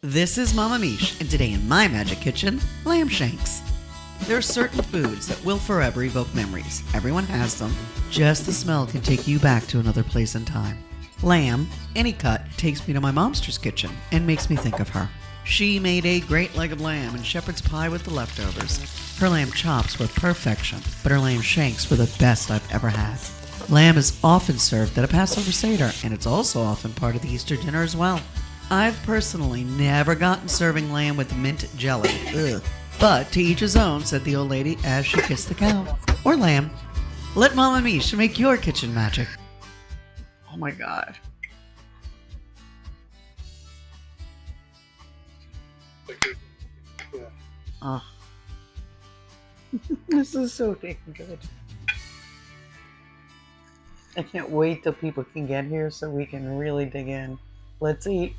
This is Mama Miche, and today in my magic kitchen, lamb shanks. There are certain foods that will forever evoke memories. Everyone has them. Just the smell can take you back to another place and time. Lamb, any cut, takes me to my momster's kitchen and makes me think of her. She made a great leg of lamb and shepherd's pie with the leftovers. Her lamb chops were perfection, but her lamb shanks were the best I've ever had. Lamb is often served at a Passover Seder, and it's also often part of the Easter dinner as well. I've personally never gotten serving lamb with mint jelly. Ugh. But to each his own, said the old lady as she kissed the cow. Or lamb. Let Mama Miche make your kitchen magic. Oh my god. Oh. This is so damn good. I can't wait till people can get here so we can really dig in. Let's eat.